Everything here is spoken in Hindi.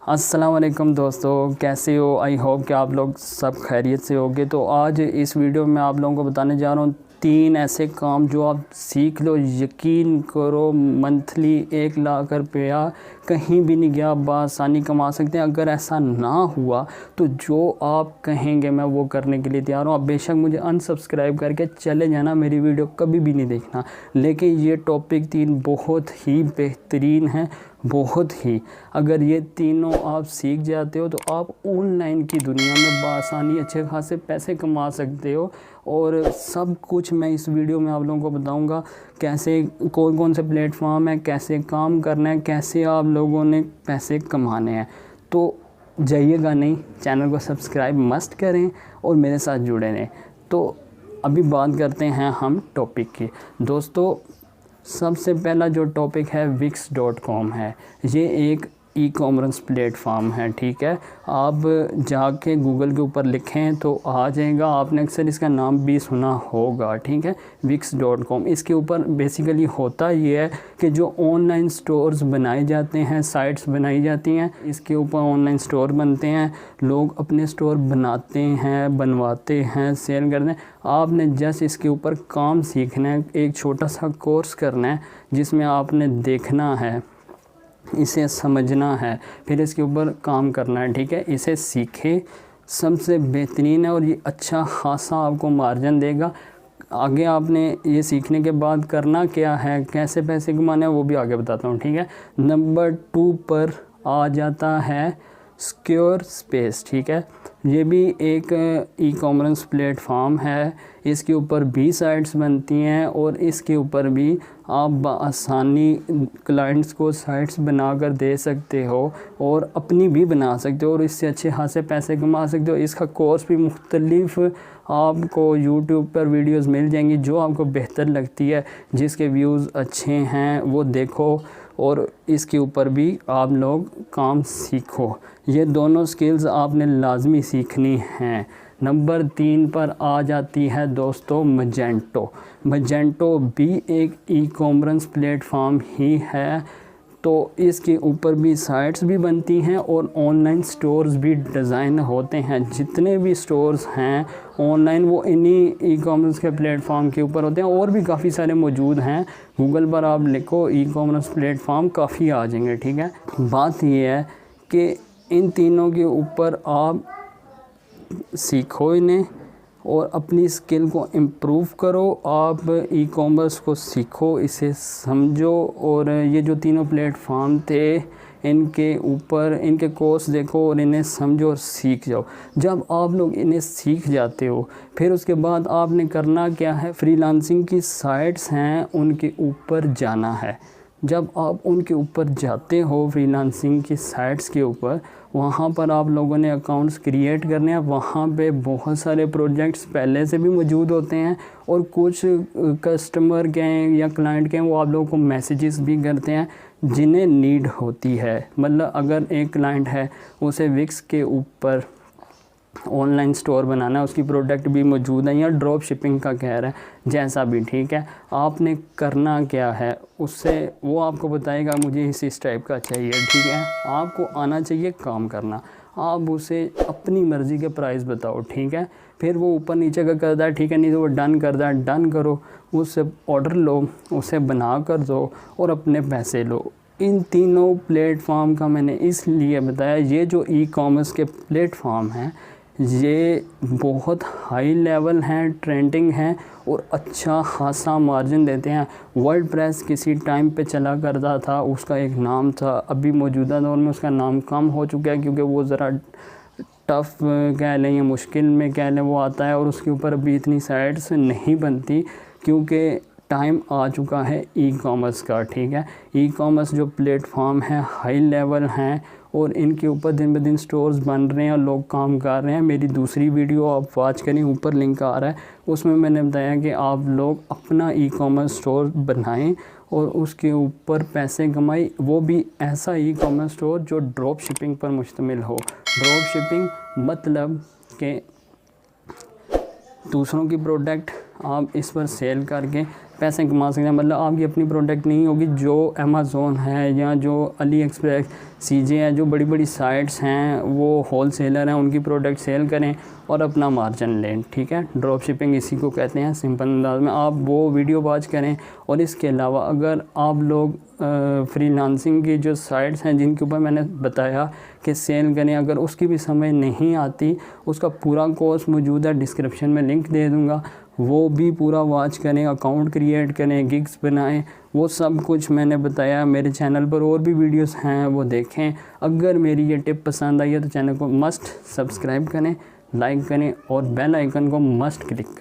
अस्सलाम वालेकुम दोस्तों, कैसे हो? आई होप कि आप लोग सब खैरियत से होंगे। तो आज इस वीडियो में आप लोगों को बताने जा रहा हूँ 3 ऐसे काम जो आप सीख लो, यकीन करो मंथली 1 लाख रुपया कहीं भी नहीं गया, बआसानी कमा सकते हैं। अगर ऐसा ना हुआ तो जो आप कहेंगे मैं वो करने के लिए तैयार हूँ। आप बेशक मुझे अनसब्सक्राइब करके चले जाना, मेरी वीडियो कभी भी नहीं देखना, लेकिन ये टॉपिक 3 बहुत ही बेहतरीन है, बहुत ही। अगर ये तीनों आप सीख जाते हो तो आप ऑनलाइन की दुनिया में बआसानी अच्छे खासे पैसे कमा सकते हो। और सब कुछ मैं इस वीडियो में आप लोगों को बताऊंगा, कैसे कौन कौन से प्लेटफॉर्म है, कैसे काम करना है, कैसे आप लोगों ने पैसे कमाने हैं। तो जाइएगा नहीं, चैनल को सब्सक्राइब मस्ट करें और मेरे साथ जुड़े रहें। तो अभी बात करते हैं हम टॉपिक की। दोस्तों, सबसे पहला जो टॉपिक है wix.com है। ये एक ई कॉमर्स प्लेटफॉर्म है, ठीक है। आप जाके गूगल के ऊपर लिखें तो आ जाएगा, आपने अक्सर इसका नाम भी सुना होगा, ठीक है। wix.com, इसके ऊपर बेसिकली होता ये है कि जो ऑनलाइन स्टोर्स बनाए जाते हैं, साइट्स बनाई जाती हैं, इसके ऊपर ऑनलाइन स्टोर बनते हैं, लोग अपने स्टोर बनाते हैं, बनवाते हैं, सेल करते हैं। आपने जस्ट इसके ऊपर काम सीखना है, एक छोटा सा कोर्स करना है जिसमें आपने देखना है, इसे समझना है, फिर इसके ऊपर काम करना है, ठीक है। इसे सीखे, सबसे बेहतरीन है और ये अच्छा खासा आपको मार्जिन देगा। आगे आपने ये सीखने के बाद करना क्या है, कैसे पैसे कमाने हैं, वो भी आगे बताता हूँ, ठीक है। नंबर 2 पर आ जाता है सिक्योर स्पेस, ठीक है। ये भी एक ई कॉमर्स प्लेटफॉर्म है, इसके ऊपर भी साइट्स बनती हैं और इसके ऊपर भी आप बआसानी क्लाइंट्स को साइट्स बनाकर दे सकते हो और अपनी भी बना सकते हो और इससे अच्छे खासे पैसे कमा सकते हो। इसका कोर्स भी मुख्तलिफ आपको यूट्यूब पर वीडियोस मिल जाएंगी, जो आपको बेहतर लगती है, जिसके व्यूज़ अच्छे हैं वो देखो और इसके ऊपर भी आप लोग काम सीखो। ये दोनों स्किल्स आपने लाजमी सीखनी हैं। नंबर 3 पर आ जाती है दोस्तों मजेंटो। मजेंटो भी एक ई कॉमर्स प्लेटफॉर्म ही है, तो इसके ऊपर भी साइट्स भी बनती हैं और ऑनलाइन स्टोर्स भी डिज़ाइन होते हैं। जितने भी स्टोर्स हैं ऑनलाइन वो इन्हीं ई कॉमर्स के प्लेटफॉर्म के ऊपर होते हैं, और भी काफ़ी सारे मौजूद हैं। गूगल पर आप लिखो ई कॉमर्स प्लेटफॉर्म, काफ़ी आ जाएंगे, ठीक है। बात ये है कि इन तीनों के ऊपर आप सीखो इन्हें और अपनी स्किल को इम्प्रूव करो। आप ई कॉमर्स को सीखो, इसे समझो, और ये जो तीनों प्लेटफॉर्म थे इनके ऊपर इनके कोर्स देखो और इन्हें समझो और सीख जाओ। जब आप लोग इन्हें सीख जाते हो फिर उसके बाद आपने करना क्या है, फ्रीलांसिंग की साइट्स हैं उनके ऊपर जाना है। जब आप उनके ऊपर जाते हो फ्रीलांसिंग की साइट्स के ऊपर, वहाँ पर आप लोगों ने अकाउंट्स क्रिएट करने हैं। वहाँ पे बहुत सारे प्रोजेक्ट्स पहले से भी मौजूद होते हैं और कुछ कस्टमर के हैं या क्लाइंट के हैं, वो आप लोगों को मैसेजेस भी करते हैं जिन्हें नीड होती है। मतलब अगर एक क्लाइंट है, उसे विक्स के ऊपर ऑनलाइन स्टोर बनाना है, उसकी प्रोडक्ट भी मौजूद है या ड्रॉप शिपिंग का कह रहा है, जैसा भी, ठीक है। आपने करना क्या है, उससे वो आपको बताएगा मुझे इस टाइप का चाहिए, ठीक है। आपको आना चाहिए काम करना, आप उसे अपनी मर्ज़ी के प्राइस बताओ, ठीक है। फिर वो ऊपर नीचे का करता है, ठीक है, नहीं तो वो डन करता है, डन करो, उससे ऑर्डर लो, उसे बना कर दो और अपने पैसे लो। इन तीनों प्लेटफॉर्म का मैंने इसलिए बताया, ये जो ई कॉमर्स के प्लेटफॉर्म हैं ये बहुत हाई लेवल हैं, ट्रेंडिंग हैं और अच्छा खासा मार्जिन देते हैं। वर्डप्रेस किसी टाइम पे चला करता था, उसका एक नाम था, अभी मौजूदा दौर में उसका नाम कम हो चुका है क्योंकि वो ज़रा टफ़ कह लें या मुश्किल में कह लें वो आता है और उसके ऊपर अभी इतनी साइट्स नहीं बनती क्योंकि टाइम आ चुका है ई कॉमर्स का, ठीक है। ई कॉमर्स जो प्लेटफॉर्म है हाई लेवल हैं और इनके ऊपर दिन ब दिन स्टोर्स बन रहे हैं और लोग काम कर रहे हैं। मेरी दूसरी वीडियो आप वॉच करें, ऊपर लिंक आ रहा है, उसमें मैंने बताया कि आप लोग अपना ई कॉमर्स स्टोर बनाएं और उसके ऊपर पैसे कमाएं, वो भी ऐसा ई कॉमर्स स्टोर जो ड्रॉप शिपिंग पर मुश्तमिल हो। ड्रॉप शिपिंग मतलब कि दूसरों की प्रोडक्ट आप इस पर सेल करके पैसे कमा सकते हैं। मतलब आपकी अपनी प्रोडक्ट नहीं होगी, जो अमेज़ोन है या जो अली एक्सप्रेस चीज़ें हैं, जो बड़ी बड़ी साइट्स हैं, वो होल सेलर हैं, उनकी प्रोडक्ट सेल करें और अपना मार्जिन लें। ठीक है, ड्रॉप शिपिंग इसी को कहते हैं सिंपल अंदाज में। आप वो वीडियो वॉच करें। और इसके अलावा अगर आप लोग फ्रीलांसिंग की जो साइट्स हैं जिनके ऊपर मैंने बताया कि सेल करें, अगर उसकी भी समझ नहीं आती, उसका पूरा कोर्स मौजूद है, डिस्क्रिप्शन में लिंक दे दूँगा, वो भी पूरा वॉच करें, अकाउंट क्रिएट करें, गिग्स बनाएं, वो सब कुछ मैंने बताया। मेरे चैनल पर और भी वीडियोस हैं, वो देखें। अगर मेरी ये टिप पसंद आई है तो चैनल को मस्ट सब्सक्राइब करें, लाइक करें और बेल आइकन को मस्ट क्लिक करें।